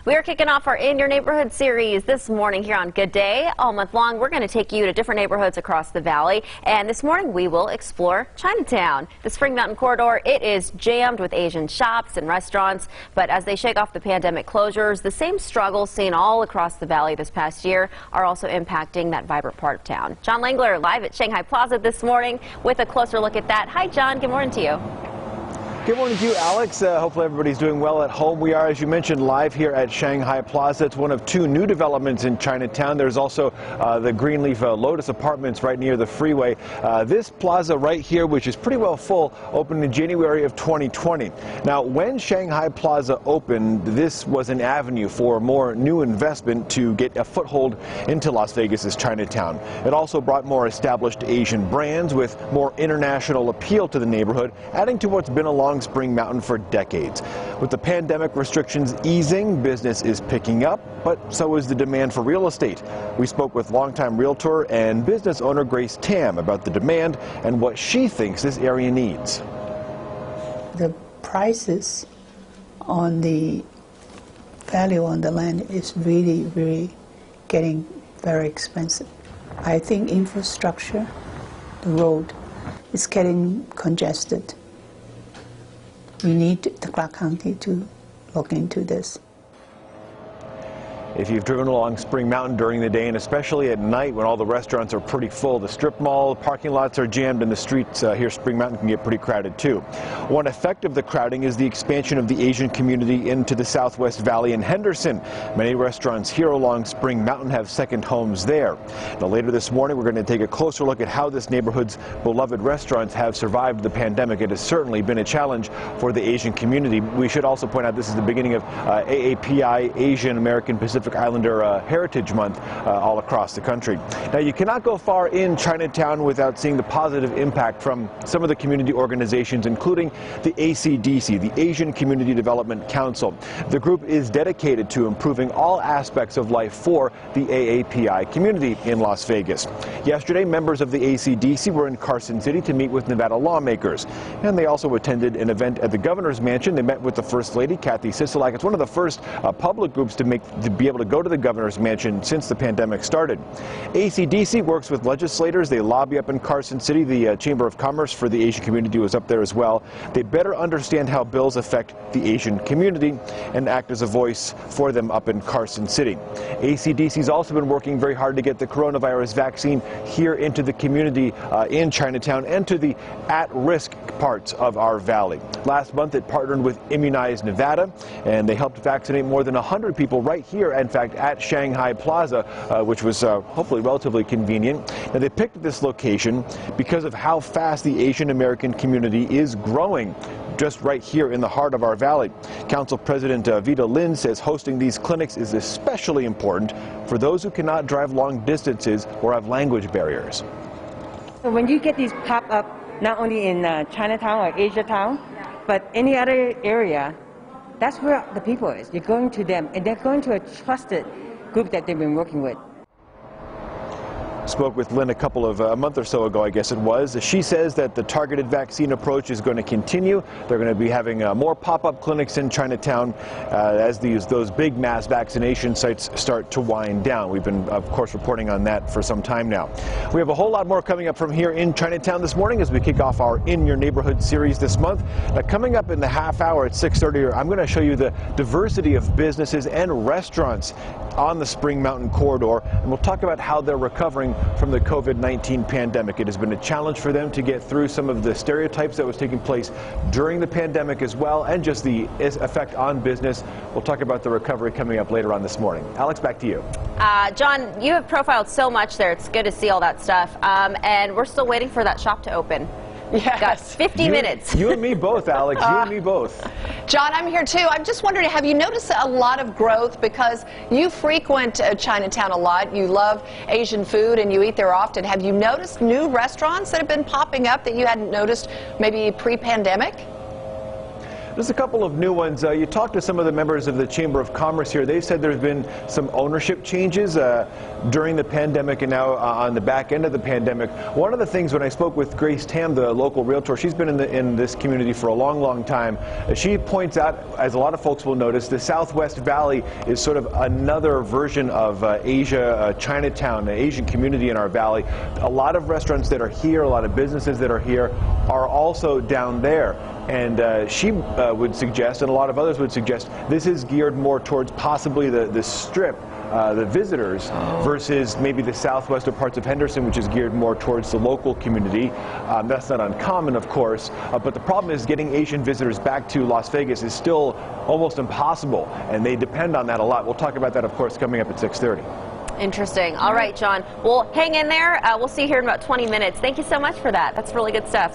We are kicking off our In Your Neighborhood series this morning here on Good Day. All month long, we're going to take you to different neighborhoods across the valley. And this morning, we will explore Chinatown. The Spring Mountain corridor, it is jammed with Asian shops and restaurants. But as they shake off the pandemic closures, the same struggles seen all across the valley this past year are also impacting that vibrant part of town. John Langler live at Shanghai Plaza this morning with a closer look at that. Hi, John. Good morning to you. Good morning to you, Alex. Hopefully everybody's doing well at home. We are, as you mentioned, live here at Shanghai Plaza. It's one of two new developments in Chinatown. There's also the Greenleaf Lotus Apartments right near the freeway. This plaza right here, which is pretty well full, opened in January of 2020. Now, when Shanghai Plaza opened, this was an avenue for more new investment to get a foothold into Las Vegas's Chinatown. It also brought more established Asian brands with more international appeal to the neighborhood, adding to what's been a long Spring Mountain for decades. With the pandemic restrictions easing, business is picking up, but so is the demand for real estate. We spoke with longtime realtor and business owner Grace Tam about the demand and what she thinks this area needs. The prices on the value on the land is really getting very expensive. I think infrastructure, the road, is getting congested. We need the Clark County to look into this. If you've driven along Spring Mountain during the day and especially at night when all the restaurants are pretty full, the strip mall parking lots are jammed and the streets here Spring Mountain can get pretty crowded too. One effect of the crowding is the expansion of the Asian community into the Southwest Valley and Henderson. Many restaurants here along Spring Mountain have second homes there. Now later this morning we're going to take a closer look at how this neighborhood's beloved restaurants have survived the pandemic. It has certainly been a challenge for the Asian community. We should also point out this is the beginning of AAPI, Asian American Pacific Islander Heritage Month all across the country. Now, you cannot go far in Chinatown without seeing the positive impact from some of the community organizations, including the ACDC, the Asian Community Development Council. The group is dedicated to improving all aspects of life for the AAPI community in Las Vegas. Yesterday, members of the ACDC were in Carson City to meet with Nevada lawmakers, and they also attended an event at the governor's mansion. They met with the First Lady, Kathy Sisolak. It's one of the first public groups to be able to go to the governor's mansion since the pandemic started. ACDC works with legislators. They lobby up in Carson City. The Chamber of Commerce for the Asian community was up there as well. They better understand how bills affect the Asian community and act as a voice for them up in Carson City. ACDC's also been working very hard to get the coronavirus vaccine here into the community in Chinatown and to the at-risk parts of our valley. Last month it partnered with Immunize Nevada, and they helped vaccinate more than 100 people right here, in fact, at Shanghai Plaza, which was hopefully relatively convenient. Now, they picked this location because of how fast the Asian American community is growing just right here in the heart of our valley. Council President Vita Lin says hosting these clinics is especially important for those who cannot drive long distances or have language barriers. When you get these pop-up, not only in Chinatown or Asia Town, but any other area, that's where the people is. You're going to them, and they're going to a trusted group that they've been working with. Spoke with Lynn a month or so ago, I guess it was. She says that the targeted vaccine approach is going to continue. They're going to be having more pop-up clinics in Chinatown as those big mass vaccination sites start to wind down. We've been, of course, reporting on that for some time now. We have a whole lot more coming up from here in Chinatown this morning as we kick off our In Your Neighborhood series this month. Coming up in the half hour at 6:30, I'm going to show you the diversity of businesses and restaurants on the Spring Mountain corridor, and we'll talk about how they're recovering from the COVID-19 pandemic. It has been a challenge for them to get through some of the stereotypes that was taking place during the pandemic as well, and just the effect on business. We'll talk about the recovery coming up later on this morning. Alex, back to you. John, you have profiled so much there. It's good to see all that stuff, and we're still waiting for that shop to open. Yes. Got 50 minutes. You and me both, Alex. You and me both. John, I'm here too. I'm just wondering, have you noticed a lot of growth? Because you frequent Chinatown a lot. You love Asian food and you eat there often. Have you noticed new restaurants that have been popping up that you hadn't noticed maybe pre-pandemic? Just a couple of new ones. You talked to some of the members of the Chamber of Commerce here. They said there have been some ownership changes during the pandemic and now on the back end of the pandemic. One of the things when I spoke with Grace Tam, the local realtor, she's been in this community for a long, long time. She points out, as a lot of folks will notice, the Southwest Valley is sort of another version of Asia, Chinatown, the Asian community in our valley. A lot of restaurants that are here, a lot of businesses that are here are also down there. And she would suggest, and a lot of others would suggest, this is geared more towards possibly the Strip, the visitors, versus maybe the southwest or parts of Henderson, which is geared more towards the local community. That's not uncommon, of course, but the problem is getting Asian visitors back to Las Vegas is still almost impossible, and they depend on that a lot. We'll talk about that, of course, coming up at 6:30. Interesting. All right, John. Well, hang in there. We'll see you here in about 20 minutes. Thank you so much for that. That's really good stuff.